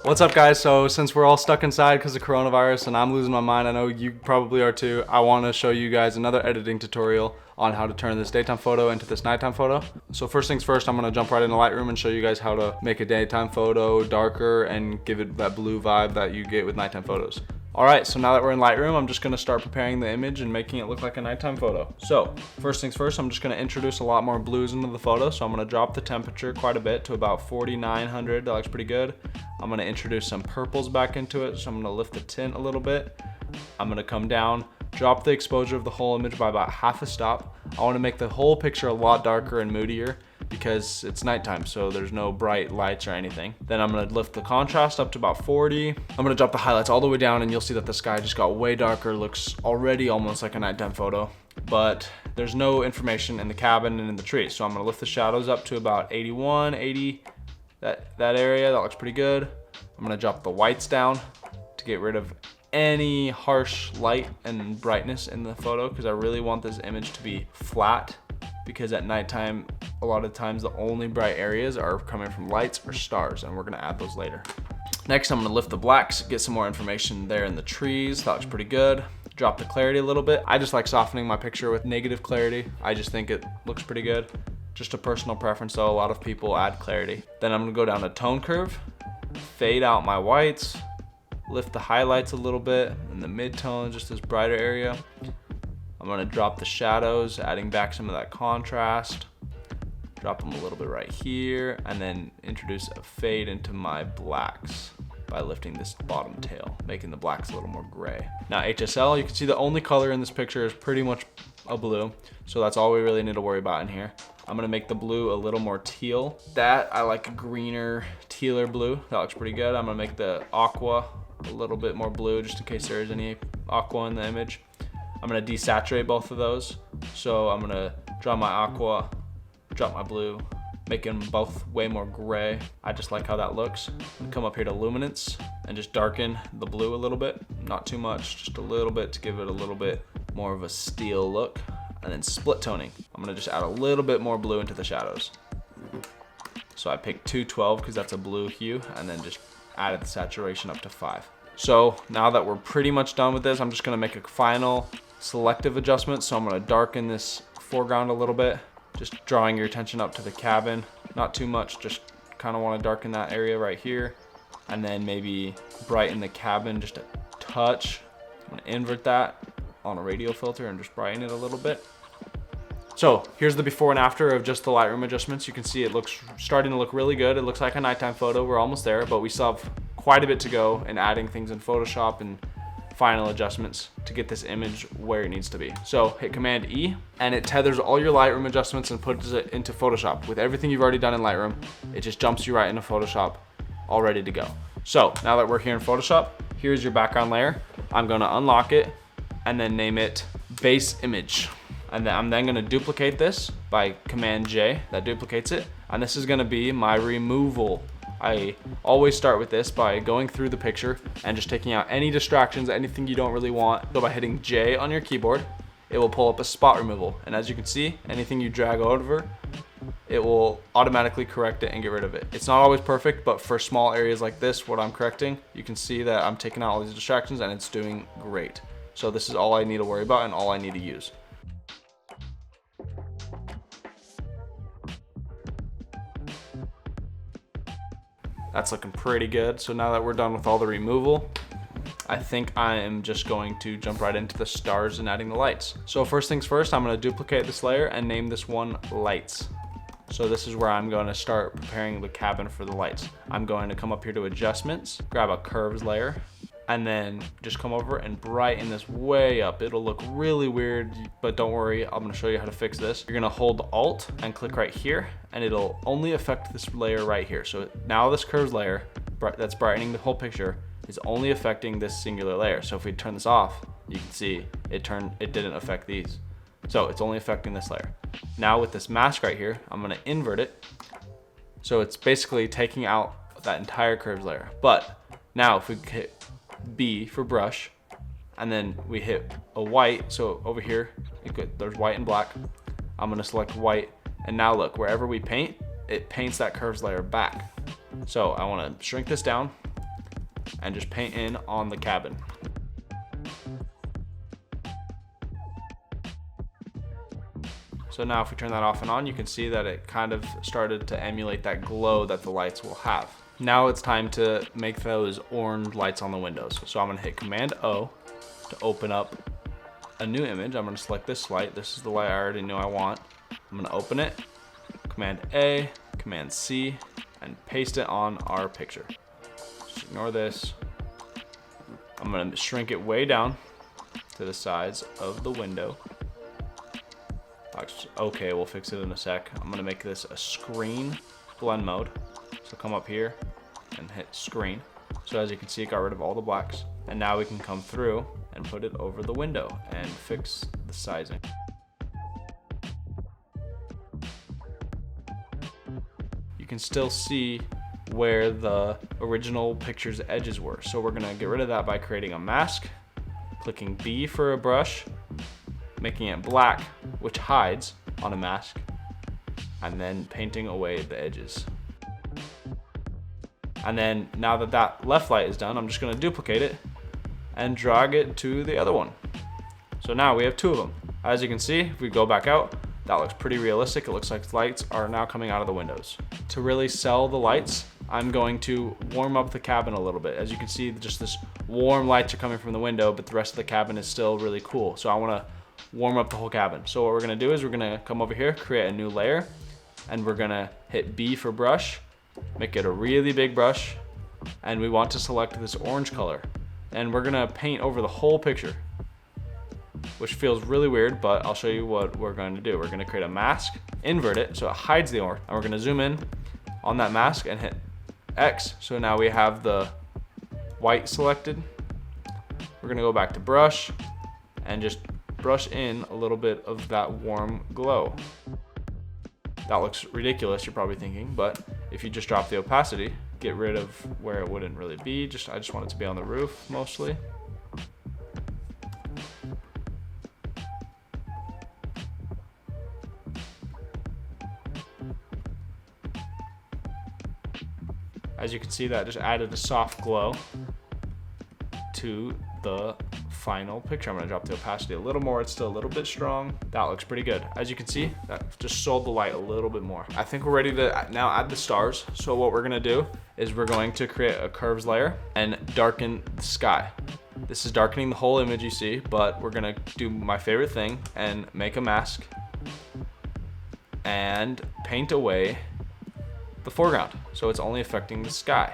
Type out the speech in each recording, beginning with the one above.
What's up, guys? So since we're all stuck inside because of coronavirus and I'm losing my mind, I know you probably are too, I want to show you guys another editing tutorial on how to turn this daytime photo into this nighttime photo. So first things first, I'm going to jump right into Lightroom and show you guys how to make a daytime photo darker and give it that blue vibe that you get with nighttime photos. Alright, so now that we're in Lightroom, I'm just going to start preparing the image and making it look like a nighttime photo. So, first things first, I'm just going to introduce a lot more blues into the photo. So I'm going to drop the temperature quite a bit to about 4900. That looks pretty good. I'm going to introduce some purples back into it. So I'm going to lift the tint a little bit. I'm going to come down, drop the exposure of the whole image by about half a stop. I want to make the whole picture a lot darker and moodier because it's nighttime, so there's no bright lights or anything. Then I'm gonna lift the contrast up to about 40. I'm gonna drop the highlights all the way down and you'll see that the sky just got way darker, looks already almost like a nighttime photo, but there's no information in the cabin and in the trees. So I'm gonna lift the shadows up to about 81, 80, that area, that looks pretty good. I'm gonna drop the whites down to get rid of any harsh light and brightness in the photo because I really want this image to be flat, because at nighttime, a lot of times the only bright areas are coming from lights or stars, and we're gonna add those later. Next, I'm gonna lift the blacks, get some more information there in the trees. That looks pretty good. Drop the clarity a little bit. I just like softening my picture with negative clarity. I just think it looks pretty good. Just a personal preference though, a lot of people add clarity. Then I'm gonna go down to tone curve, fade out my whites, lift the highlights a little bit, and the mid-tone, just this brighter area. I'm gonna drop the shadows, adding back some of that contrast. Drop them a little bit right here, and then introduce a fade into my blacks by lifting this bottom tail, making the blacks a little more gray. Now HSL, you can see the only color in this picture is pretty much a blue, so that's all we really need to worry about in here. I'm gonna make the blue a little more teal. That, I like a greener, tealer blue. That looks pretty good. I'm gonna make the aqua a little bit more blue, just in case there is any aqua in the image. I'm gonna desaturate both of those. So I'm gonna draw my aqua, drop my blue, making them both way more gray. I just like how that looks. Come up here to luminance and just darken the blue a little bit. Not too much, just a little bit to give it a little bit more of a steel look. And then split toning. I'm gonna just add a little bit more blue into the shadows. So I picked 212 because that's a blue hue, and then just added the saturation up to 5. So now that we're pretty much done with this, I'm just gonna make a final selective adjustment. So I'm gonna darken this foreground a little bit, just drawing your attention up to the cabin. Not too much, just kind of want to darken that area right here. And then maybe brighten the cabin just a touch. I'm gonna invert that on a radial filter and just brighten it a little bit. So here's the before and after of just the Lightroom adjustments. You can see it looks starting to look really good. It looks like a nighttime photo. We're almost there, but we still have quite a bit to go in adding things in Photoshop and final adjustments to get this image where it needs to be. So hit Command E and it tethers all your Lightroom adjustments and puts it into Photoshop. With everything you've already done in Lightroom, it just jumps you right into Photoshop, all ready to go. So now that we're here in Photoshop, here's your background layer. I'm gonna unlock it and then name it base image. And then I'm then gonna duplicate this by Command J, that duplicates it. And this is gonna be my removal. I always start with this by going through the picture and just taking out any distractions, anything you don't really want. So by hitting J on your keyboard, it will pull up a spot removal. And as you can see, anything you drag over, it will automatically correct it and get rid of it. It's not always perfect, but for small areas like this, what I'm correcting, you can see that I'm taking out all these distractions and it's doing great. So this is all I need to worry about and all I need to use. That's looking pretty good. So now that we're done with all the removal, I think I am just going to jump right into the stars and adding the lights. So first things first, I'm gonna duplicate this layer and name this one lights. So this is where I'm going to start preparing the cabin for the lights. I'm going to come up here to adjustments, grab a curves layer, and then just come over and brighten this way up. It'll look really weird, but don't worry, I'm gonna show you how to fix this. You're gonna hold Alt and click right here, and it'll only affect this layer right here. So now this curves layer that's brightening the whole picture is only affecting this singular layer. So if we turn this off, you can see it didn't affect these. So it's only affecting this layer. Now with this mask right here, I'm gonna invert it. So it's basically taking out that entire curves layer. But now if we hit B for brush, and then we hit a white, so over here, there's white and black. I'm gonna select white, and now look, wherever we paint, it paints that curves layer back. So I wanna shrink this down, and just paint in on the cabin. So now if we turn that off and on, you can see that it kind of started to emulate that glow that the lights will have. Now it's time to make those orange lights on the windows. So I'm gonna hit Command O to open up a new image. I'm gonna select this light. This is the light I already know I want. I'm gonna open it, Command A, Command C, and paste it on our picture. Just ignore this. I'm gonna shrink it way down to the size of the window. Okay, we'll fix it in a sec. I'm gonna make this a screen blend mode. So come up here and hit screen. So as you can see, it got rid of all the blacks. And now we can come through and put it over the window and fix the sizing. You can still see where the original picture's edges were. So we're gonna get rid of that by creating a mask, clicking B for a brush, making it black, which hides on a mask, and then painting away the edges. And then now that that left light is done, I'm just gonna duplicate it and drag it to the other one. So now we have two of them. As you can see, if we go back out, that looks pretty realistic. It looks like the lights are now coming out of the windows. To really sell the lights, I'm going to warm up the cabin a little bit. As you can see, just this warm lights are coming from the window, but the rest of the cabin is still really cool. So I wanna warm up the whole cabin. So what we're gonna do is we're gonna come over here, create a new layer, and we're gonna hit B for brush, make it a really big brush, and we want to select this orange color. And we're gonna paint over the whole picture, which feels really weird, but I'll show you what we're going to do. We're gonna create a mask, invert it so it hides the orange, and we're gonna zoom in on that mask and hit X. So now we have the white selected. We're gonna go back to brush and just brush in a little bit of that warm glow. That looks ridiculous, you're probably thinking, but if you just drop the opacity, get rid of where it wouldn't really be. I just want it to be on the roof mostly. As you can see, that just added a soft glow to the final picture. I'm gonna drop the opacity a little more. It's still a little bit strong. That looks pretty good. As you can see, that just sold the light a little bit more. I think we're ready to now add the stars. So what we're gonna do is we're going to create a curves layer and darken the sky. This is darkening the whole image you see, but we're gonna do my favorite thing and make a mask and paint away the foreground. So it's only affecting the sky.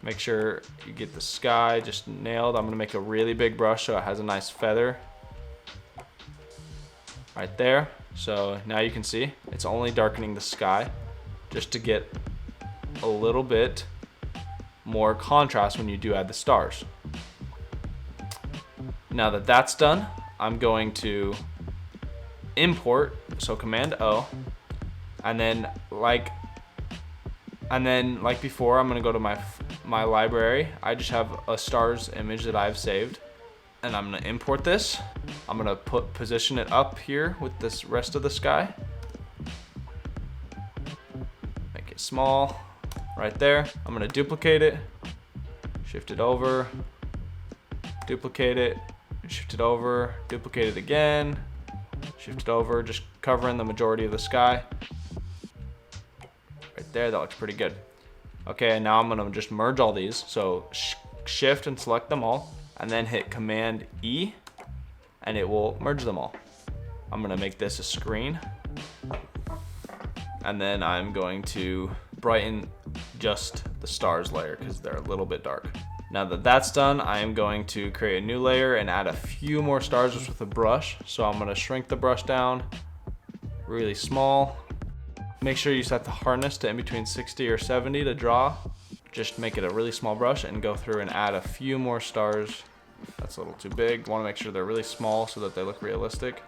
Make sure you get the sky just nailed. I'm gonna make a really big brush so it has a nice feather right there. So now you can see it's only darkening the sky just to get a little bit more contrast when you do add the stars. Now that that's done, I'm going to import, so Command O, and then like before, I'm gonna go to my library. I just have a stars image that I've saved, and I'm gonna import this. I'm gonna position it up here with this rest of the sky. Make it small, right there. I'm gonna duplicate it, shift it over, duplicate it, shift it over, duplicate it again, shift it over, just covering the majority of the sky. Right there, that looks pretty good. Okay, now I'm gonna just merge all these. So shift and select them all, and then hit Command E, and it will merge them all. I'm gonna make this a screen, and then I'm going to brighten just the stars layer because they're a little bit dark. Now that that's done, I am going to create a new layer and add a few more stars just with a brush. So I'm gonna shrink the brush down really small. Make sure you set the hardness to in between 60 or 70 to draw. Just make it a really small brush and go through and add a few more stars. That's a little too big. Want to make sure they're really small so that they look realistic.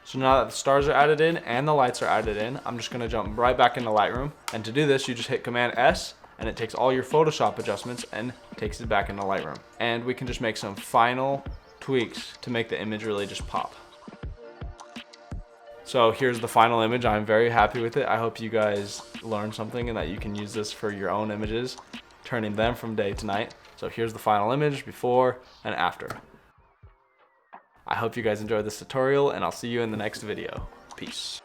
So now that the stars are added in and the lights are added in, I'm just gonna jump right back into Lightroom. And to do this, you just hit Command S, and it takes all your Photoshop adjustments and takes it back into Lightroom. And we can just make some final tweaks to make the image really just pop. So here's the final image. I'm very happy with it. I hope you guys learned something and that you can use this for your own images, turning them from day to night. So here's the final image, before and after. I hope you guys enjoyed this tutorial, and I'll see you in the next video. Peace.